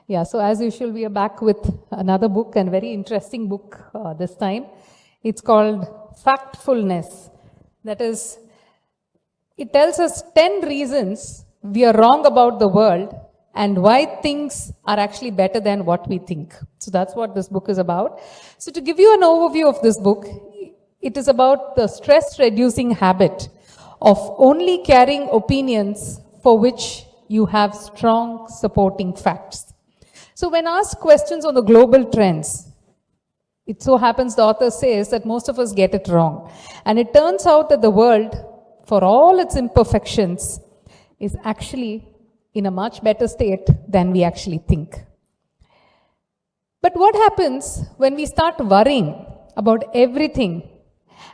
Yeah, so as usual, we are back with another book, and very interesting book this time. It's called Factfulness. That is, it tells us 10 reasons we are wrong about the world and why things are actually better than what we think. So that's what this book is about. So to give you an overview of this book, it is about the stress-reducing habit of only carrying opinions for which you have strong supporting facts. So when asked questions on the global trends, it so happens the author says that most of us get it wrong. And it turns out that the world, for all its imperfections, is actually in a much better state than we actually think. But what happens when we start worrying about everything,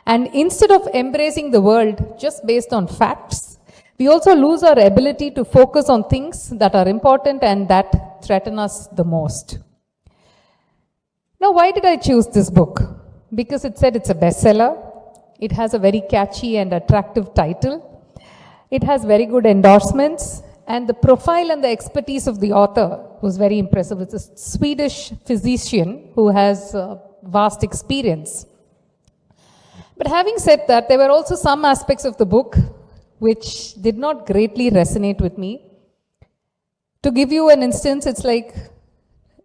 and instead of embracing the world just based on facts, we also lose our ability to focus on things that are important and that threaten us the most. Now, why did I choose this book? Because it said it's a bestseller. It has a very catchy and attractive title. It has very good endorsements, and the profile and the expertise of the author was very impressive. It's a Swedish physician who has vast experience. But having said that, there were also some aspects of the book which did not greatly resonate with me. To give you an instance, it's like,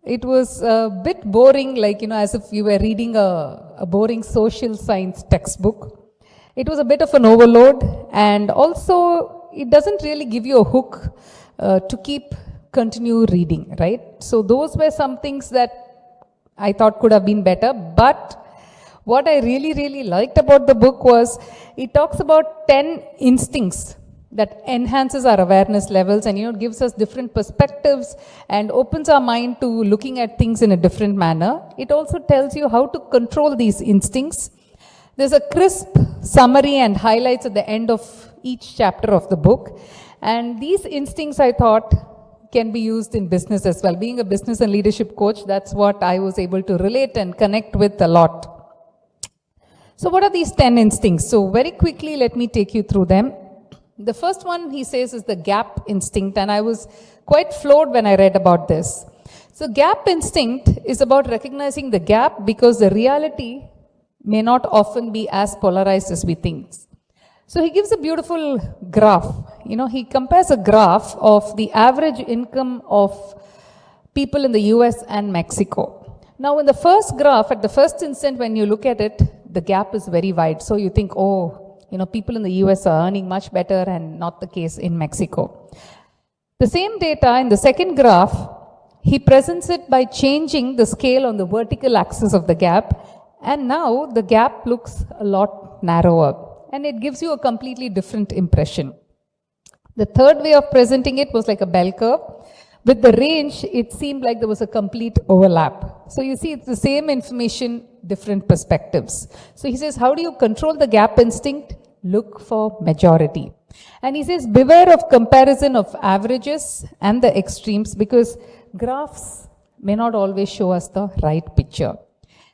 it was a bit boring, like, as if you were reading a boring social science textbook. It was a bit of an overload, and also it doesn't really give you a hook to continue reading, right? So those were some things that I thought could have been better, but what I really liked about the book was it talks about 10 instincts that enhances our awareness levels and gives us different perspectives and opens our mind to looking at things in a different manner. It also tells you how to control these instincts. There's a crisp summary and highlights at the end of each chapter of the book. And these instincts, I thought, can be used in business as well. Being a business and leadership coach, that's what I was able to relate and connect with a lot. So what are these 10 instincts? So very quickly, let me take you through them. The first one, he says, is the gap instinct, and I was quite floored when I read about this. So gap instinct is about recognizing the gap because the reality may not often be as polarized as we think. So he gives a beautiful graph. He compares a graph of the average income of people in the US and Mexico. Now in the first graph, at the first instant when you look at it, the gap is very wide. So you think, people in the US are earning much better, and not the case in Mexico. The same data in the second graph, he presents it by changing the scale on the vertical axis of the gap, and now the gap looks a lot narrower, and it gives you a completely different impression. The third way of presenting it was like a bell curve. With the range, it seemed like there was a complete overlap. So you see, it's the same information, different perspectives. So he says, how do you control the gap instinct? Look for majority. And he says, beware of comparison of averages and the extremes, because graphs may not always show us the right picture.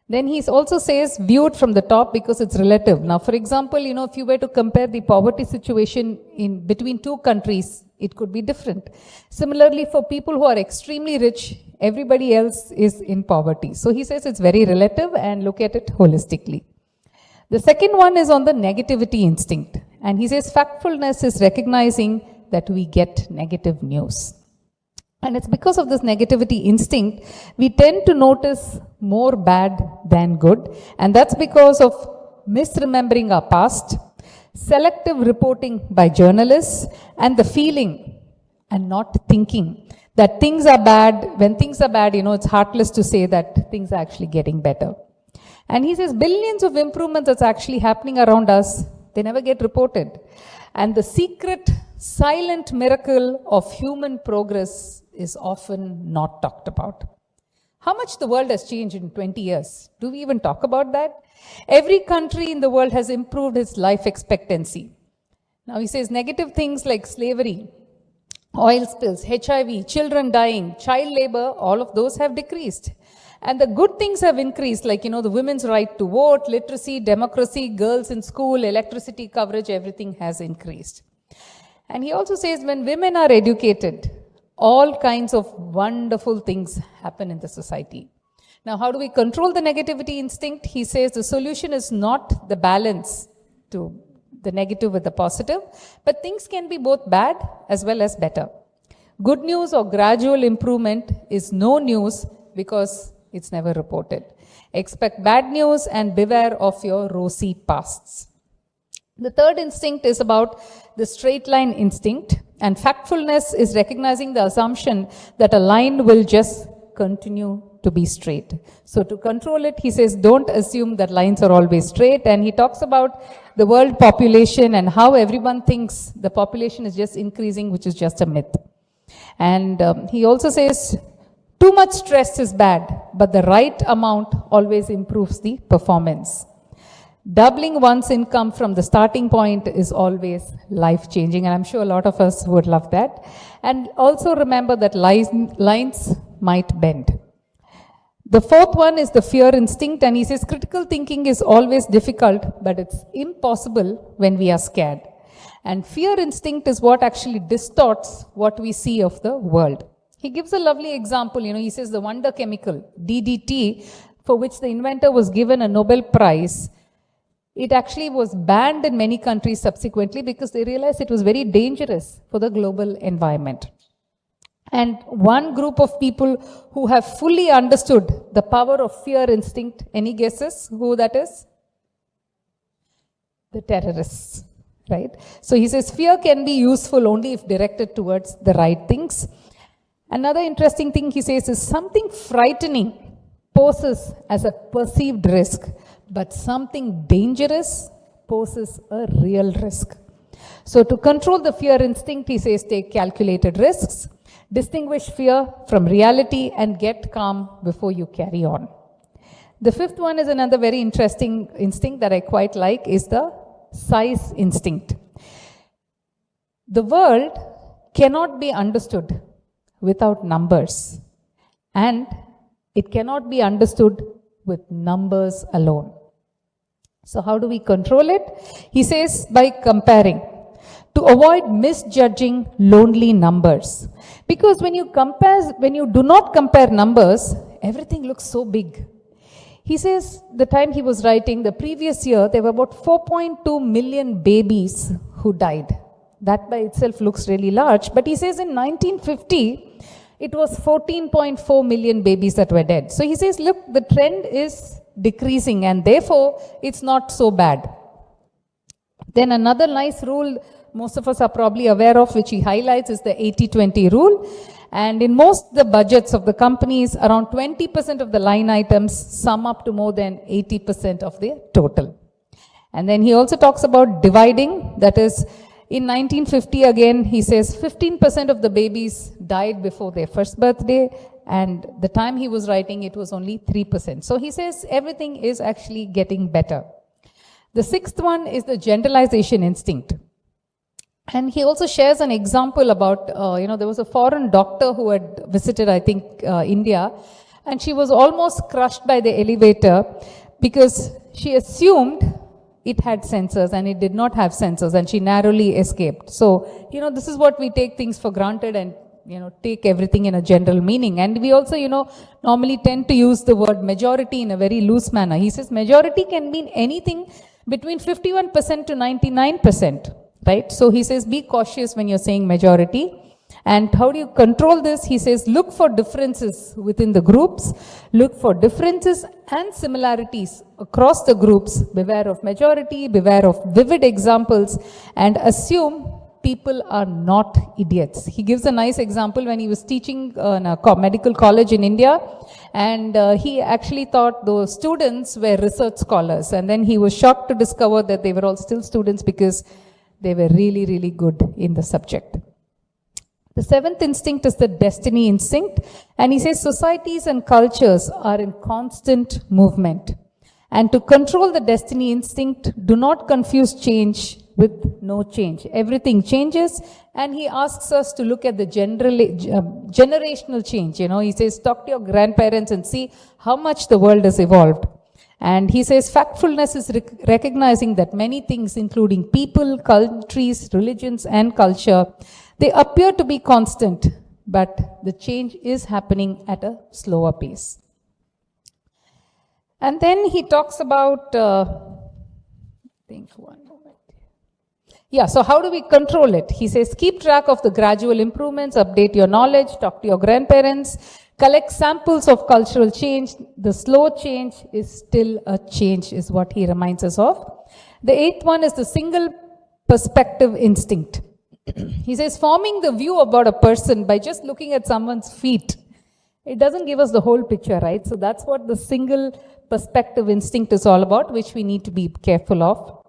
Then he also says, view it from the top because it's relative. Now, for example, if you were to compare the poverty situation between two countries, it could be different. Similarly, for people who are extremely rich, everybody else is in poverty. So he says it's very relative and look at it holistically. The second one is on the negativity instinct. And he says factfulness is recognizing that we get negative news. And it's because of this negativity instinct, we tend to notice more bad than good. And that's because of misremembering our past, selective reporting by journalists, and the feeling and not thinking that things are bad. When things are bad, it's heartless to say that things are actually getting better. And he says billions of improvements that's actually happening around us, they never get reported. And the secret, silent miracle of human progress is often not talked about. How much the world has changed in 20 years? Do we even talk about that? Every country in the world has improved its life expectancy. Now he says negative things like slavery, oil spills, HIV, children dying, child labor, all of those have decreased. And the good things have increased, like, the women's right to vote, literacy, democracy, girls in school, electricity coverage, everything has increased. And he also says when women are educated, all kinds of wonderful things happen in the society. Now, how do we control the negativity instinct? He says the solution is not the balance to the negative with the positive, but things can be both bad as well as better. Good news or gradual improvement is no news because it's never reported. Expect bad news and beware of your rosy pasts. The third instinct is about the straight line instinct, and factfulness is recognizing the assumption that a line will just continue to be straight. So to control it, he says, don't assume that lines are always straight. And he talks about the world population and how everyone thinks the population is just increasing, which is just a myth. And he also says, too much stress is bad, but the right amount always improves the performance. Doubling one's income from the starting point is always life-changing, and I'm sure a lot of us would love that. And also remember that lines might bend. The fourth one is the fear instinct, and he says critical thinking is always difficult, but it's impossible when we are scared. And fear instinct is what actually distorts what we see of the world. He gives a lovely example, he says the wonder chemical, DDT, for which the inventor was given a Nobel Prize, it actually was banned in many countries subsequently because they realized it was very dangerous for the global environment. And one group of people who have fully understood the power of fear instinct, any guesses who that is? The terrorists, right? So he says fear can be useful only if directed towards the right things. Another interesting thing he says is something frightening poses as a perceived risk, but something dangerous poses a real risk. So to control the fear instinct, he says take calculated risks, distinguish fear from reality, and get calm before you carry on. The fifth one is another very interesting instinct that I quite like, is the size instinct. The world cannot be understood without numbers, and it cannot be understood with numbers alone. So how do we control it? He says by comparing, to avoid misjudging lonely numbers. Because when you do not compare numbers, everything looks so big. He says the time he was writing, the previous year, there were about 4.2 million babies who died. That by itself looks really large. But he says in 1950, it was 14.4 million babies that were dead. So he says, look, the trend is decreasing and therefore it's not so bad. Then another nice rule most of us are probably aware of, which he highlights, is the 80-20 rule. And in most the budgets of the companies, around 20% of the line items sum up to more than 80% of the total. And then he also talks about dividing, that is, in 1950 again, he says 15% of the babies died before their first birthday, and the time he was writing it was only 3%. So he says everything is actually getting better. The sixth one is the generalization instinct. And he also shares an example about, there was a foreign doctor who had visited, I think, India, and she was almost crushed by the elevator because she assumed it had sensors and it did not have sensors, and she narrowly escaped. So, this is what we take things for granted and, take everything in a general meaning. And we also, normally tend to use the word majority in a very loose manner. He says majority can mean anything between 51% to 99%. Right? So he says, be cautious when you're saying majority. And how do you control this? He says, look for differences within the groups, look for differences and similarities across the groups, beware of majority, beware of vivid examples, and assume people are not idiots. He gives a nice example when he was teaching in a medical college in India, and he actually thought those students were research scholars, and then he was shocked to discover that they were all still students because they were really, really good in the subject. The seventh instinct is the destiny instinct. And he says societies and cultures are in constant movement. And to control the destiny instinct, do not confuse change with no change. Everything changes. And he asks us to look at the generational change. He says, talk to your grandparents and see how much the world has evolved. And he says factfulness is recognizing that many things, including people, countries, religions, and culture, they appear to be constant, but the change is happening at a slower pace. And then he talks about, yeah, so how do we control it? He says, keep track of the gradual improvements, update your knowledge, talk to your grandparents, collect samples of cultural change. The slow change is still a change, is what he reminds us of. The eighth one is the single perspective instinct. He says, forming the view about a person by just looking at someone's feet, it doesn't give us the whole picture, right? So that's what the single perspective instinct is all about, which we need to be careful of.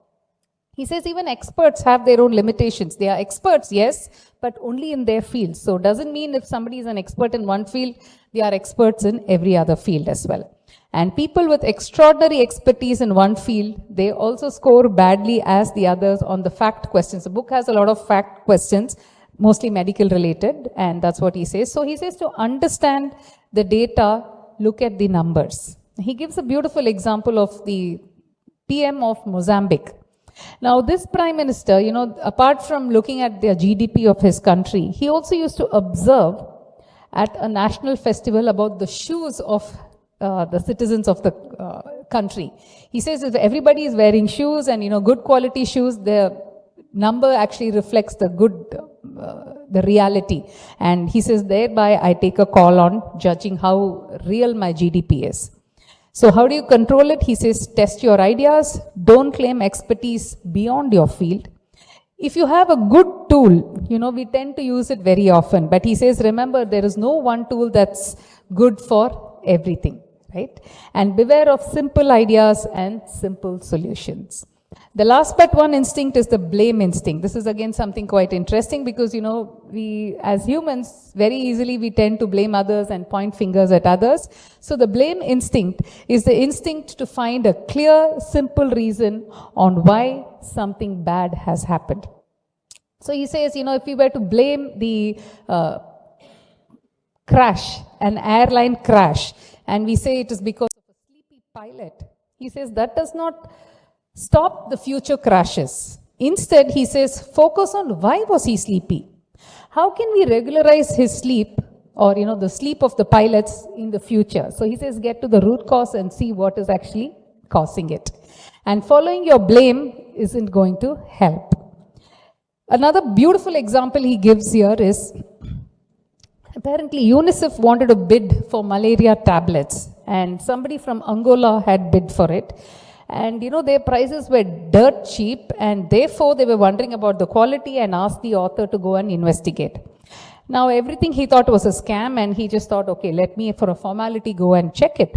He says even experts have their own limitations. They are experts, yes, but only in their field. So doesn't mean if somebody is an expert in one field, they are experts in every other field as well. And people with extraordinary expertise in one field, they also score badly as the others on the fact questions. The book has a lot of fact questions, mostly medical related, and that's what he says. So he says to understand the data, look at the numbers. He gives a beautiful example of the PM of Mozambique. Now this prime minister, you know, apart from looking at the GDP of his country, he also used to observe at a national festival about the shoes of the citizens of the country. He says if everybody is wearing shoes and, you know, good quality shoes, the number actually reflects the good, the reality. And he says thereby I take a call on judging how real my GDP is. So how do you control it? He says, test your ideas. Don't claim expertise beyond your field. If you have a good tool, you know, we tend to use it very often. But he says, remember, there is no one tool that's good for everything, right? And beware of simple ideas and simple solutions. The last but one instinct is the blame instinct. This is again something quite interesting because, you know, we as humans, very easily we tend to blame others and point fingers at others. So the blame instinct is the instinct to find a clear, simple reason on why something bad has happened. So he says, you know, if we were to blame the crash, an airline crash, and we say it is because of a sleepy pilot, he says that does not stop the future crashes. Instead, he says, focus on why was he sleepy? How can we regularize his sleep or, you know, the sleep of the pilots in the future? So he says, get to the root cause and see what is actually causing it. And following your blame isn't going to help. Another beautiful example he gives here is, apparently UNICEF wanted to bid for malaria tablets and somebody from Angola had bid for it. And, you know, their prices were dirt cheap and therefore they were wondering about the quality and asked the author to go and investigate. Now, everything he thought was a scam and he just thought, okay, let me for a formality go and check it.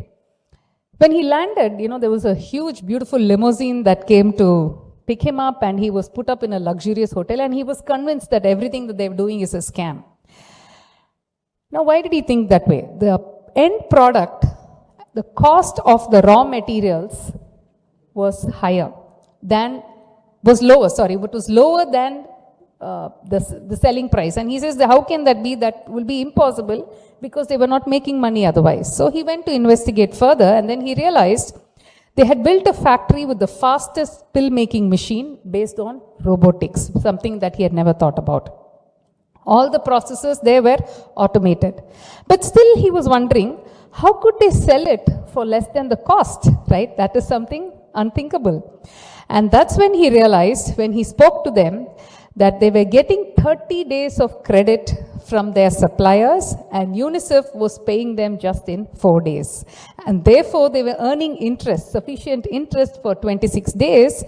When he landed, you know, there was a huge, beautiful limousine that came to pick him up and he was put up in a luxurious hotel and he was convinced that everything that they were doing is a scam. Now, why did he think that way? The end product, the cost of the raw materials was higher than, was lower, sorry, it was lower than the selling price. And he says, how can that be? That will be impossible because they were not making money otherwise. So he went to investigate further and then he realized they had built a factory with the fastest pill making machine based on robotics, something that he had never thought about. All the processes there were automated. But still he was wondering, how could they sell it for less than the cost, right? That is something unthinkable. And that's when he realized, when he spoke to them, that they were getting 30 days of credit from their suppliers and UNICEF was paying them just in 4 days. And therefore they were earning interest, sufficient interest for 26 days.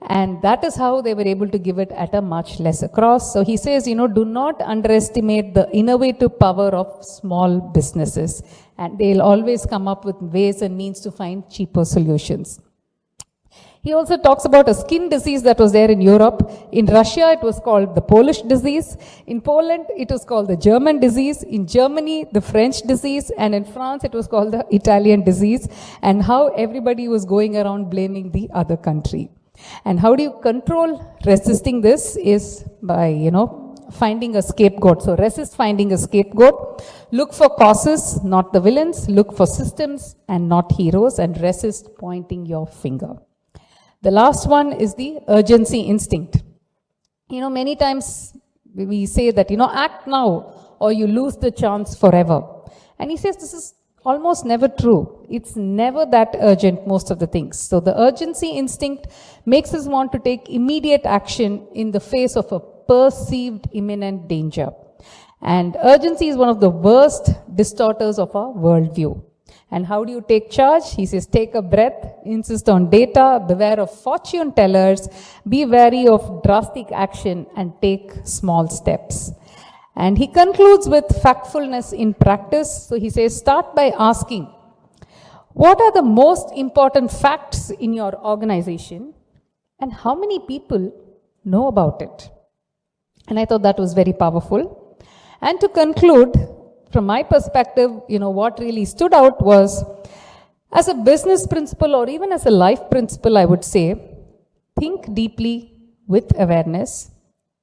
And that is how they were able to give it at a much lesser cost. So he says, you know, do not underestimate the innovative power of small businesses. And they'll always come up with ways and means to find cheaper solutions. He also talks about a skin disease that was there in Europe. In Russia, it was called the Polish disease. In Poland, it was called the German disease. In Germany, the French disease. And in France, it was called the Italian disease. And how everybody was going around blaming the other country. And how do you control resisting this is by, you know, finding a scapegoat. So resist finding a scapegoat. Look for causes, not the villains. Look for systems and not heroes. And resist pointing your finger. The last one is the urgency instinct. You know, many times we say that, you know, act now or you lose the chance forever. And he says this is almost never true. It's never that urgent, most of the things. So the urgency instinct makes us want to take immediate action in the face of a perceived imminent danger. And urgency is one of the worst distorters of our worldview. And how do you take charge? He says, take a breath, insist on data, beware of fortune tellers, be wary of drastic action, and take small steps. And he concludes with factfulness in practice. So he says, start by asking, what are the most important facts in your organization, and how many people know about it? And I thought that was very powerful. And to conclude, from my perspective, what really stood out was, as a business principle or even as a life principle, I would say, think deeply with awareness,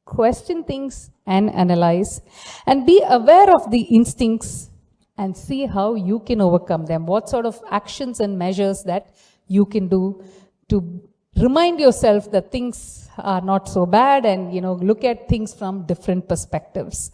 question things and analyze, and be aware of the instincts and see how you can overcome them. What sort of actions and measures that you can do to remind yourself that things are not so bad and, look at things from different perspectives.